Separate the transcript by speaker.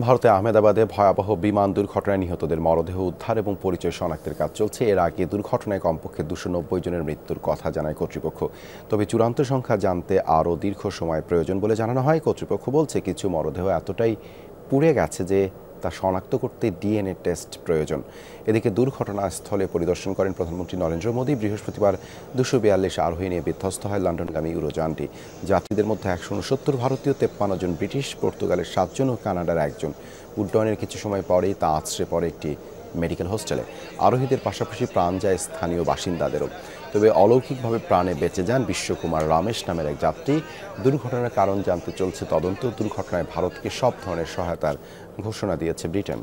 Speaker 1: ভারতে আহমেদাবাদে ভয়াবহ বিমান দুর্ঘটনায় নিহতদের মরদেহ উদ্ধার এবং পরিচয় শনাক্তের কাজ চলছে। এর আগে দুর্ঘটনায় কমপক্ষে 290 জনের মৃত্যুর কথা জানায় কর্তৃপক্ষ। তবে চূড়ান্ত সংখ্যা জানতে আরও দীর্ঘ সময় প্রয়োজন বলে জানানো হয়। কর্তৃপক্ষ বলছে কিছু মরদেহ এতটাই পুড়ে গেছে যে তা শনাক্ত করতে ডিএনএ টেস্ট প্রয়োজন। এদিকে দুর্ঘটনাস্থলে পরিদর্শন করেন প্রধানমন্ত্রী নরেন্দ্র মোদী। বৃহস্পতিবার 242 আরোহী নিয়ে বিধ্বস্ত হয় লন্ডনগামী উড়োযানটি। যাত্রীদের মধ্যে 169 ভারতীয়, 53 জন ব্রিটিশ, পর্তুগালের 7 জন ও কানাডার 1 জন। উড্ডয়নের কিছু সময় পরেই তা আছড়ে পড়ে একটি মেডিকেল হোস্টেলে। আরোহীদের পাশাপাশি প্রাণ যায় স্থানীয় বাসিন্দাদেরও। তবে অলৌকিকভাবে প্রাণে বেঁচে যান বিশ্বকুমার রামেশ নামের এক যাত্রী। দুর্ঘটনার কারণ জানতে চলছে তদন্ত। দুর্ঘটনায় ভারতকে সব ধরনের সহায়তার ঘোষণা দিয়েছে ব্রিটেন।